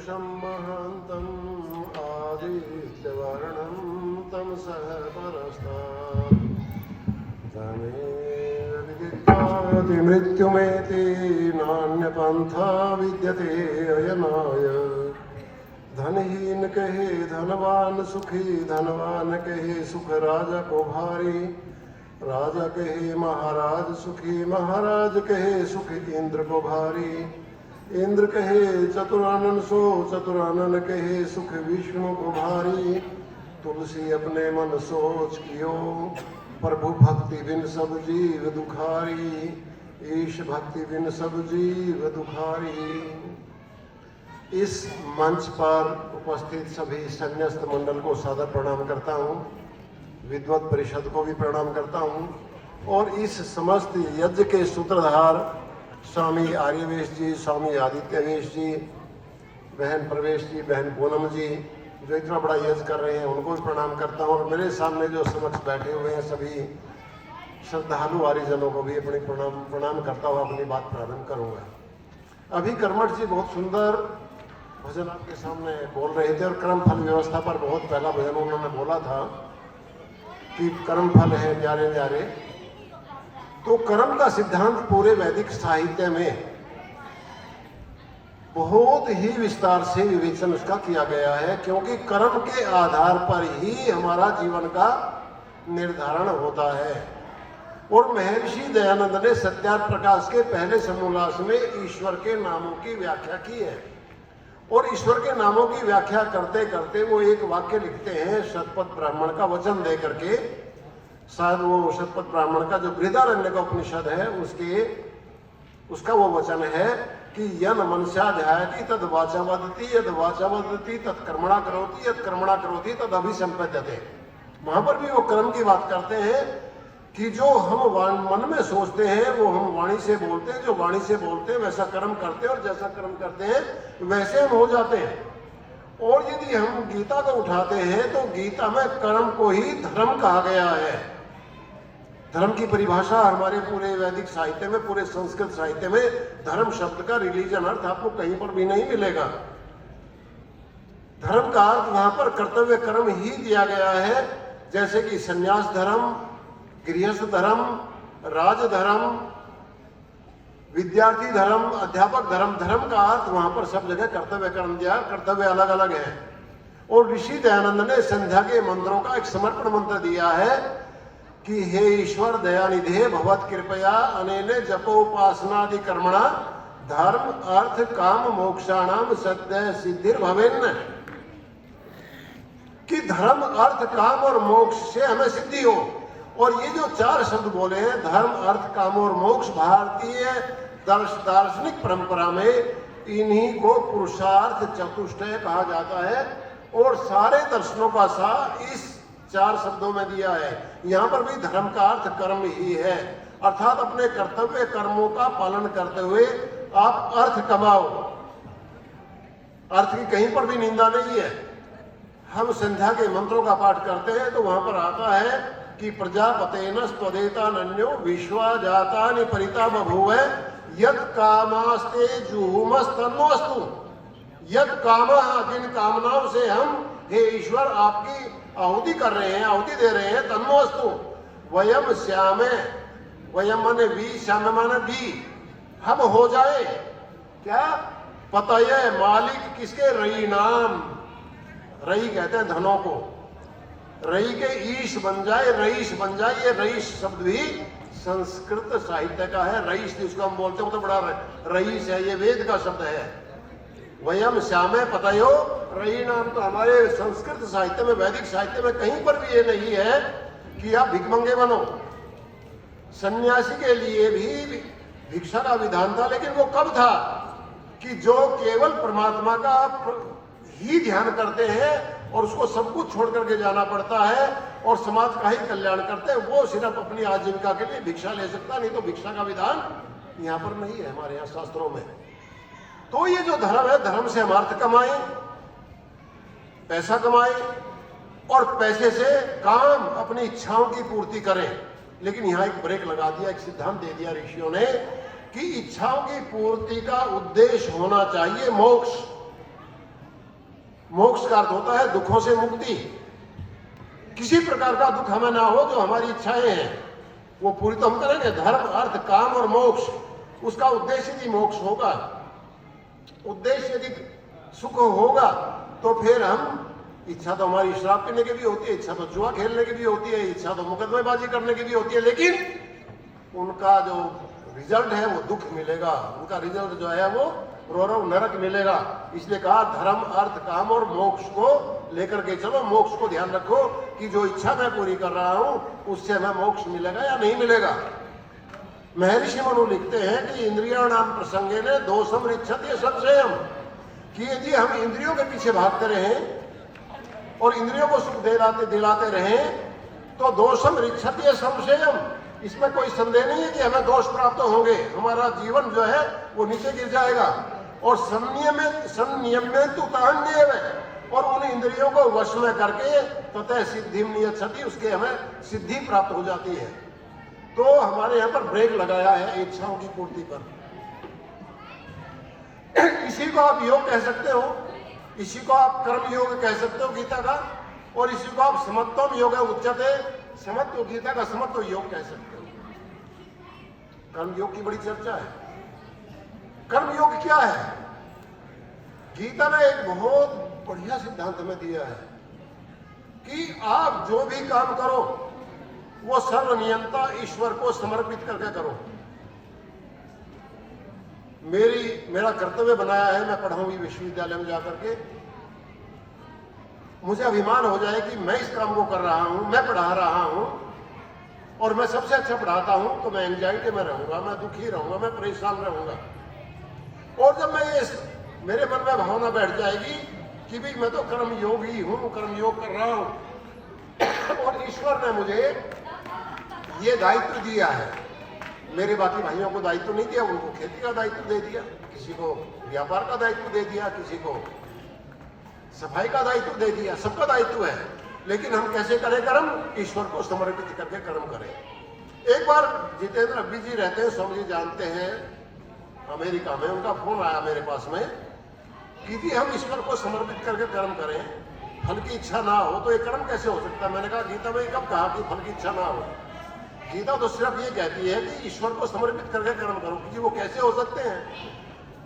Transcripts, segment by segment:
पुरुषं महान्तं आदित्यवर्णं तमसः परस्तात् धनेर्विद्याति मृत्युमेति नान्यपन्था विद्यते अयनाय। धनहीन कहे धनवान सुखी, धनवान कहे सुख राजा को भारी, राजा कहे महाराज सुखी, महाराज कहे सुख इंद्र को भारी, इंद्र कहे चतुरानन सो, चतुरानन कहे सुख विष्णु को भारी। तुलसी अपने मन सोच कियो, प्रभु भक्ति बिन सब जीव दुखारी, ईश भक्ति बिन सब जीव दुखारी। इस मंच पर उपस्थित सभी संन्यास्त मंडल को सादर प्रणाम करता हूँ, विद्वत परिषद को भी प्रणाम करता हूँ, और इस समस्त यज्ञ के सूत्रधार स्वामी आर्यवेश जी, स्वामी आदित्यवेश जी, बहन प्रवेश जी, बहन पूनम जी, जो इतना बड़ा यज्ञ कर रहे हैं, उनको भी प्रणाम करता हूँ। और मेरे सामने जो समक्ष बैठे हुए हैं सभी श्रद्धालु आर्यजनों को भी अपनी प्रणाम करता हुआ अपनी बात प्रारंभ करूँगा। अभी कर्मठ जी बहुत सुंदर भजन आपके सामने बोल रहे थे, और कर्म फल व्यवस्था पर बहुत पहला भजन उन्होंने बोला था कि कर्म फल है न्यारे न्यारे। तो कर्म का सिद्धांत पूरे वैदिक साहित्य में बहुत ही विस्तार से विवेचन उसका किया गया है, क्योंकि कर्म के आधार पर ही हमारा जीवन का निर्धारण होता है। और महर्षि दयानंद ने सत्यार्थ प्रकाश के पहले समोल्लास में ईश्वर के नामों की व्याख्या की है, और ईश्वर के नामों की व्याख्या करते करते वो एक वाक्य लिखते हैं शतपथ ब्राह्मण का वचन दे करके। शायद वो शतपथ ब्राह्मण का जो बृहदारण्य का उपनिषद है उसका वो वचन है कि यन मनस्या ध्यायति तद वाचा वदति, यद वाचा वदति तद कर्मणा करोति, यद कर्मणा करोति तद अभिसंपद्यते। वहां पर भी वो कर्म की बात करते हैं कि जो हम मन में सोचते हैं वो हम वाणी से बोलते हैं, जो वाणी से बोलते हैं वैसा कर्म करते हैं, और जैसा कर्म करते हैं वैसे हम हो जाते हैं। और यदि हम गीता को उठाते हैं तो गीता में कर्म को ही धर्म कहा गया है। धर्म की परिभाषा हमारे पूरे वैदिक साहित्य में, पूरे संस्कृत साहित्य में धर्म शब्द का रिलीजन अर्थ आपको कहीं पर भी नहीं मिलेगा। धर्म का अर्थ वहां पर कर्तव्य कर्म ही दिया गया है, जैसे कि संन्यास धर्म, गृहस्थ धर्म, राजधर्म, विद्यार्थी धर्म, अध्यापक धर्म। धर्म का अर्थ वहां पर सब जगह कर्तव्य कर्म दिया, कर्तव्य अलग अलग है। और ऋषि दयानंद ने संध्या के मंत्रों का एक समर्पण मंत्र दिया है कि हे ईश्वर दयानिधे भवत कृपया अनेने जपोपासनादि कर्मणा धर्म अर्थ काम मोक्षाणाम सद्य सिद्धिर भवेन्न। कि धर्म अर्थ काम और मोक्ष से हमें सिद्धि हो। और ये जो चार शब्द बोले हैं धर्म अर्थ काम और मोक्ष, भारतीय दार्शनिक परंपरा में इन्हीं को पुरुषार्थ चतुष्टय कहा जाता है, और सारे दर्शनों का सार इस चार शब्दों में दिया है। यहाँ पर भी धर्म का अर्थ कर्म ही है, अर्थात अपने कर्तव्य कर्मों का पालन करते हुए आप अर्थ कमाओ। अर्थ की कहीं पर भी निंदा नहीं है। हम संध्या के मंत्रों का पाठ करते हैं तो वहां पर आता है कि प्रजापतेन स्वदेतान्यो विश्वा जातानि परिता बभूव यद कामास्ते जुहुमस्तन्नोस्तु। यद कामा, जिन कामनाओं से हम हे ईश्वर आपकी आहुति कर रहे हैं, आहुति दे रहे हैं, तन्नोस्तु। वयम श्यामे, वयम माने वी, श्याम माने भी, हम हो जाए क्या पतय मालिक किसके, रई नाम। रई कहते हैं धनों को, रई के ईश बन जाए, रईस बन जाए। ये रईस शब्द भी संस्कृत साहित्य का है। रईस जिसको हम बोलते हैं तो बड़ा रईस है, ये वेद का शब्द है। वयम श्यामे पतयो रई नाम। तो हमारे संस्कृत साहित्य में, वैदिक साहित्य में कहीं पर भी ये नहीं है कि आप भिखमंगे बनो। सन्यासी के लिए भी भिक्षा का विधान था, लेकिन वो कब था कि जो केवल परमात्मा का ही ध्यान करते हैं और उसको सब कुछ छोड़ करके जाना पड़ता है और समाज का ही कल्याण करते हैं, वो सिर्फ अपनी आजीविका के लिए भिक्षा ले सकता, नहीं तो भिक्षा का विधान यहाँ पर नहीं है हमारे यहाँ शास्त्रों में। तो ये जो धर्म है, धर्म से हम अर्थ कमाएं, पैसा कमाएं, और पैसे से काम अपनी इच्छाओं की पूर्ति करें। लेकिन यहाँ एक ब्रेक लगा दिया, एक सिद्धांत दे दिया ऋषियों ने कि इच्छाओं की पूर्ति का उद्देश्य होना चाहिए मोक्ष। मोक्ष का अर्थ होता है दुखों से मुक्ति। किसी प्रकार का दुख हमें ना हो, जो हमारी इच्छाएं हैं वो पूरी तो हम करेंगे। धर्म, अर्थ, काम और मोक्ष, उसका उद्देश्य यदि मोक्ष होगा, उद्देश्य यदि सुख होगा, तो फिर हम, इच्छा तो हमारी शराब पीने की भी होती है, इच्छा तो जुआ खेलने की भी होती है, इच्छा तो मुकदमेबाजी करने की भी होती है, लेकिन उनका जो रिजल्ट है वो दुख मिलेगा, उनका रिजल्ट जो है वो रौरव नरक मिलेगा। इसलिए कहा धर्म, अर्थ, काम और मोक्ष को लेकर के चलो। मोक्ष को ध्यान रखो कि जो इच्छा मैं पूरी कर रहा हूं उससे हमें मोक्ष मिलेगा या नहीं मिलेगा। महर्षि मनु लिखते हैं कि इंद्रियाणाम प्रसंगे ने दोषम रिच्छति संशयम, कि यदि हम इंद्रियों के पीछे भागते रहें और इंद्रियों को सुख दिलाते रहें तो दोषम रिच्छति संशयम, इसमें कोई संदेह नहीं है कि हमें दोष प्राप्त होंगे, हमारा जीवन जो है वो नीचे गिर जाएगा। और संनियमेन तान्येव, और उन इंद्रियों को वश में करके ततः सिद्धिम नियच्छति, उसके हमें सिद्धि प्राप्त हो जाती है। तो हमारे यहाँ पर ब्रेक लगाया है इच्छाओं की पूर्ति पर। इसी को आप योग कह सकते हो, इसी को आप कर्म योग कह सकते हो गीता का, और इसी को आप समत्वम योग उच्यते, समत्व, गीता का समत्व योग कह सकते हो। कर्म योग की बड़ी चर्चा है। कर्म योग क्या है? गीता ने एक बहुत बढ़िया सिद्धांत हमें दिया है कि आप जो भी काम करो वो सर्वनियंता ईश्वर को समर्पित करके करो। मेरा कर्तव्य बनाया है, मैं पढ़ाऊंगी विश्वविद्यालय में जाकर के, मुझे अभिमान हो जाए कि मैं इस काम को कर रहा हूं, मैं पढ़ा रहा हूं और मैं सबसे अच्छा पढ़ाता हूं, तो मैं एंजाइटी में रहूंगा, मैं दुखी रहूंगा, मैं परेशान रहूंगा। और जब मैं ये मेरे मन में भावना बैठ जाएगी कि भाई मैं तो कर्म योगी हूं, कर्म योग कर रहा हूं और ईश्वर ने मुझे ये दायित्व दिया है, मेरे बाकी भाइयों को दायित्व नहीं दिया, उनको खेती का दायित्व दे दिया, किसी को व्यापार का दायित्व दे दिया, किसी को सफाई का दायित्व दे दिया, सबका दायित्व है, लेकिन हम कैसे करें कर्म? ईश्वर को समर्पित करके कर्म करें। एक बार जितेंद्र अब्बी जी रहते हैं, स्वामी जी जानते हैं, अमेरिका में, उनका फोन आया मेरे पास में कि जी हम ईश्वर को समर्पित करके कर्म करें, फल की इच्छा ना हो, तो ये कर्म कैसे हो सकता है? मैंने कहा गीता में कब कहा कि फल की इच्छा ना हो? गीता तो सिर्फ ये कहती है कि ईश्वर को समर्पित करके कर्म करो, कि वो कैसे हो सकते हैं।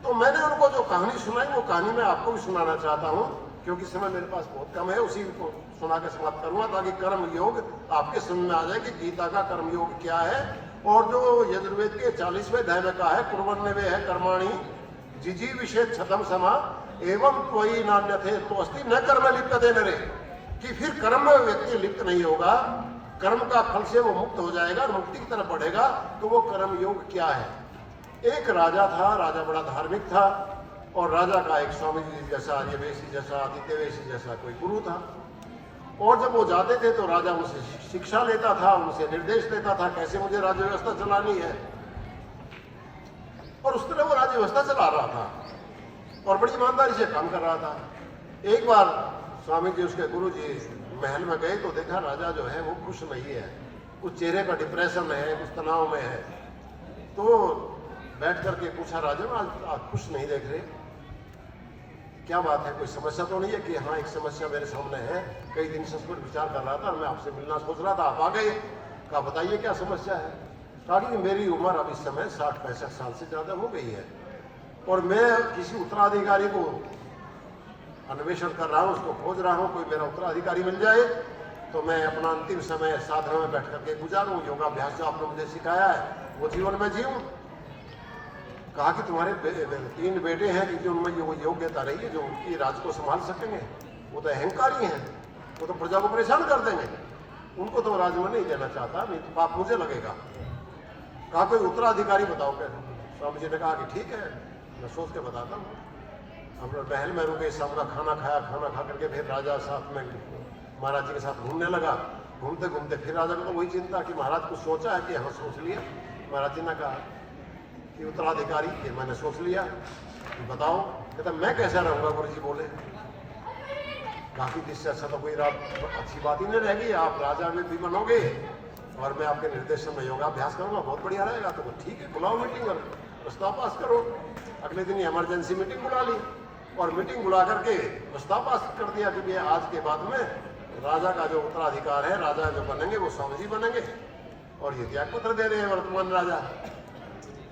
तो मैंने उनको जो कहानी सुनाई वो कहानी मैं आपको भी सुनाना चाहता हूँ, क्योंकि समय मेरे पास बहुत कम है, उसी को सुना के समाप्त करूंगा ताकि कर्म योग आपके समझ में आ जाए कि गीता का कर्म योग क्या है। और जो यजुर्वेद के 40वें अध्याय में कहा है कुर्वन्नवे है कर्माणि जिजी विषेद छतम समा एवं त्वयि नान्यथे तो अस्ति न कर्म लिप्यते नरे, कि फिर कर्म में व्यक्ति लिप्त नहीं होगा, कर्म का फल से वो मुक्त हो जाएगा और मुक्ति की तरफ बढ़ेगा। तो वो कर्म योग क्या है? एक राजा था, राजा बड़ा धार्मिक था और राजा का एक स्वामी जी जैसा, आर्यवेशी जैसा, आदित्यवेशी जैसा कोई गुरु था। और जब वो जाते थे तो राजा उनसे शिक्षा लेता था, उनसे निर्देश देता था कैसे मुझे राज्य व्यवस्था चलानी है, और उस तरह वो राज्य व्यवस्था चला रहा था और बड़ी ईमानदारी से काम कर रहा था। एक बार स्वामी जी, उसके गुरु जी महल में गए तो देखा राजा जो है वो खुश नहीं है, कुछ चेहरे का डिप्रेशन है, कुछ तनाव में है। तो बैठ करके पूछा राजा, आज खुश नहीं देख रहे, क्या बात है, कोई समस्या तो नहीं है? कि हाँ एक समस्या मेरे सामने है, कई दिन से उस पर विचार कर रहा था और मैं आपसे मिलना सोच रहा था, आप आ गए। कहा बताइए क्या समस्या है? कहा कि मेरी उम्र अब इस समय 60-65 साल से ज़्यादा हो गई है और मैं किसी उत्तराधिकारी को अन्वेषण कर रहा हूँ, उसको खोज रहा हूँ, कोई मेरा उत्तराधिकारी मिल जाए तो मैं अपना अंतिम समय साधना में बैठ करके गुजारूँ, योगाभ्यास जो आपने मुझे सिखाया है वो जीवन में जीऊँ। कहा कि तुम्हारे 3 बेटे हैं कि जो उनमें वो योग्यता रही है जो उनकी राज्य को संभाल सकेंगे, वो तो अहंकारी हैं, वो तो प्रजा को परेशान कर देंगे, उनको तो राज में नहीं देना चाहता, नहीं तो पाप मुझे लगेगा। कहा कोई उत्तराधिकारी बताओ। क्या? स्वामी जी ने कहा कि ठीक है, मैं सोच के बताता हूँ। हम लोग महल में रुके, शाम का खाना खाया, खाना खा करके फिर राजा साथ में महाराज जी के साथ घूमने लगा। घूमते घूमते फिर राजा को तो वही चिंता कि महाराज कुछ सोचा है कि हाँ सोच लिया। महाराज जी ने कहा कि उत्तराधिकारी, ये मैंने सोच लिया, बताओ। कहता मैं कैसा रहूंगा? गुरु जी बोले काफी इससे अच्छा तो कोई अच्छी बात ही नहीं रहेगी, आप राजा में भी बनोगे और मैं आपके निर्देशन में योगाभ्यास करूंगा, बहुत बढ़िया रहेगा। तो ठीक है, बुलाओ मीटिंग और प्रस्ताव पास करो। अगले दिन ही इमरजेंसी मीटिंग बुला ली और मीटिंग बुला करके प्रस्ताव पास कर दिया कि भैया आज के बाद में राजा का जो उत्तराधिकार है, राजा जो बनेंगे वो स्वामी जी बनेंगे, और ये त्याग पत्र दे रहे हैं वर्तमान राजा।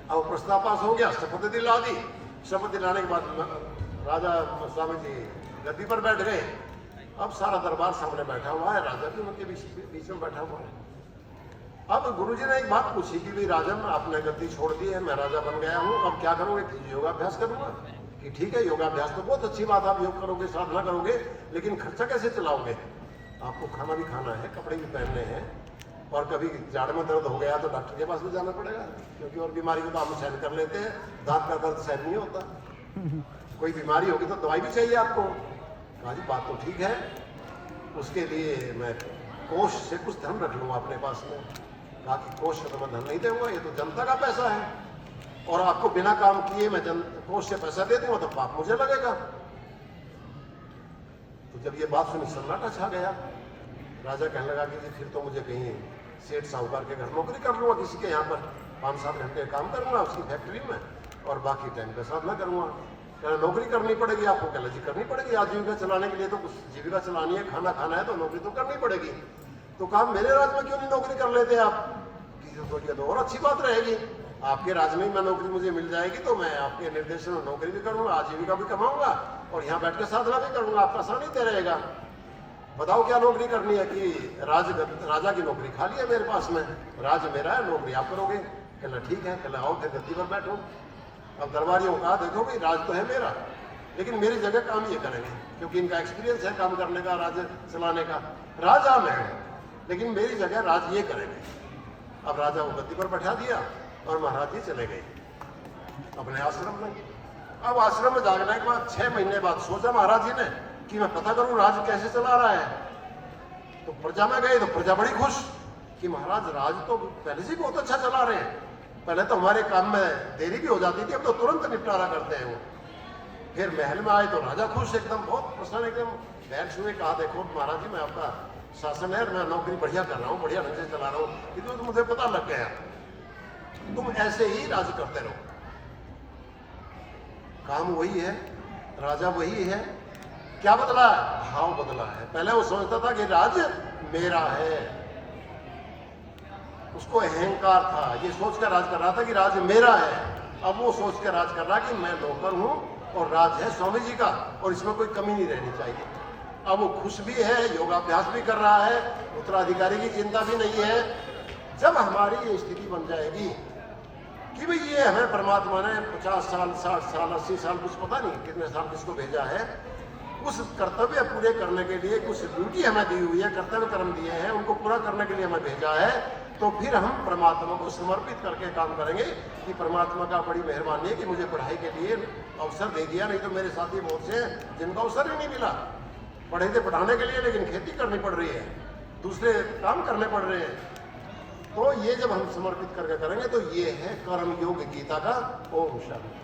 अब प्रस्ताव पास हो गया, शपथ दिला दी। शपथ दिलाने के बाद राजा स्वामी जी गद्दी पर बैठ गए। अब सारा दरबार सामने बैठा हुआ है, राजा भी उनके बीच में बैठा हुआ है। अब गुरुजी ने एक बात पूछी कि भाई राजन, आपने गद्दी छोड़ दी है, मैं राजा बन गया हूँ, अब क्या करोगे? कि योगाभ्यास करूंगा। कि ठीक है, योगाभ्यास तो बहुत अच्छी बात, आप योग करोगे, साधना करोगे, लेकिन खर्चा कैसे चलाओगे? आपको खाना भी खाना है, कपड़े भी पहनने हैं, और कभी जाड़ में दर्द हो गया तो डॉक्टर के पास भी जाना पड़ेगा, क्योंकि और बीमारी को तो आप सहन कर लेते हैं, दांत का दर्द सहन नहीं होता। कोई बीमारी होगी तो दवाई भी चाहिए आपको। कहा जी बात तो ठीक है, उसके लिए मैं कोष से कुछ धन रख लूँगा अपने पास में। कहा कि कोष से तो मैं धन नहीं दूंगा, ये तो जनता का पैसा है, और आपको बिना काम किए मैं कोष से पैसा दे दूंगा तो पाप मुझे लगेगा। तो जब ये बात सुनी सन्नाटा छा गया। राजा कहने लगा कि फिर तो मुझे कहीं सेठ साहूकार के घर नौकरी कर लूंगा, किसी के यहाँ पर 5-7 घंटे काम करूंगा उसकी फैक्ट्री में, और बाकी टाइम पे साधना करूंगा। कहना नौकरी करनी पड़ेगी आपको? कहना जी करनी पड़ेगी, आजीविका चलाने के लिए तो कुछ जीविका चलानी है, खाना खाना है, तो नौकरी तो करनी पड़ेगी। तो कहा मेरे राज्य में क्यों नहीं नौकरी कर लेते आप? कि तो और अच्छी बात रहेगी, आपके राज्य में मैं नौकरी मुझे मिल जाएगी तो मैं आपके निर्देशन में नौकरी भी करूंगा, आजीविका भी कमाऊंगा, और यहाँ बैठ के साधना भी करूंगा, आपका सानिध्य रहेगा। बताओ क्या नौकरी करनी है? कि राजा की नौकरी खाली है मेरे पास में, राज मेरा है, नौकरी आप करोगे। कहना ठीक है, कहना आओ फिर गद्दी पर बैठो। अब दरबारियों को कहा देखो भाई राज तो है मेरा, लेकिन मेरी जगह काम ये करेंगे, क्योंकि इनका एक्सपीरियंस है काम करने का, राज्य चलाने का। राजा मैं हूं, लेकिन मेरी जगह राज ये करेंगे। अब राजा को गद्दी पर बैठा दिया और महाराज जी चले गए अपने आश्रम में। अब आश्रम में जाने के बाद 6 महीने बाद सोचा महाराज जी ने कि मैं पता करूं राज कैसे चला रहा है। तो प्रजा में गए तो प्रजा बड़ी खुश कि महाराज राज तो पहले से बहुत अच्छा चला रहे हैं, पहले तो हमारे काम में देरी भी हो जाती थी, अब तो तुरंत निपटारा करते हैं वो। फिर महल में आए तो राजा खुश, एकदम बहुत प्रसन्न, एकदम बैठ हुए। कहा देखो महाराज जी मैं आपका शासन है, मैं नौकरी बढ़िया कर रहा हूँ, बढ़िया ढंग से चला रहा हूँ, ये तो मुझे पता लग गया, तुम ऐसे ही राज करते रहो। काम वही है, राजा वही है, क्या बदला है? भाव बदला है। पहले वो सोचता था कि राज मेरा है, उसको अहंकार था, ये सोचकर राज कर रहा था कि राज मेरा है। अब वो सोचकर राज कर रहा कि मैं नौकर हूं और राज है स्वामी जी का, और इसमें कोई कमी नहीं रहनी चाहिए। अब वो खुश भी है, योगाभ्यास भी कर रहा है, उत्तराधिकारी की चिंता भी नहीं है। जब हमारी ये स्थिति बन जाएगी कि भाई ये हमें परमात्मा ने 50 साल, 60 साल, 80 साल, कुछ पता नहीं कितने साल किसको भेजा है, उस कर्तव्य पूरे करने के लिए कुछ ड्यूटी हमें दी हुई है, कर्तव्य कर्म दिए हैं, उनको पूरा करने के लिए हमें भेजा है, तो फिर हम परमात्मा को समर्पित करके काम करेंगे कि परमात्मा का बड़ी मेहरबानी है कि मुझे पढ़ाई के लिए अवसर दे दिया, नहीं तो मेरे साथी बहुत से हैं जिनको अवसर ही नहीं मिला। पढ़े थे पढ़ाने के लिए, लेकिन खेती करनी पड़ रही है, दूसरे काम करने पड़ रहे हैं। तो ये जब हम समर्पित करके करेंगे तो ये है कर्म योग गीता का। ओम शांति।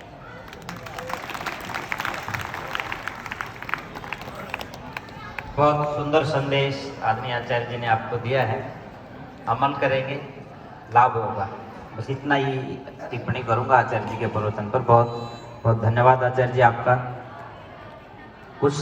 बहुत सुंदर संदेश आदरणीय आचार्य जी ने आपको दिया है, अमल करेंगे लाभ होगा। बस इतना ही टिप्पणी करूंगा आचार्य जी के प्रवचन पर। बहुत बहुत धन्यवाद आचार्य जी आपका। कुछ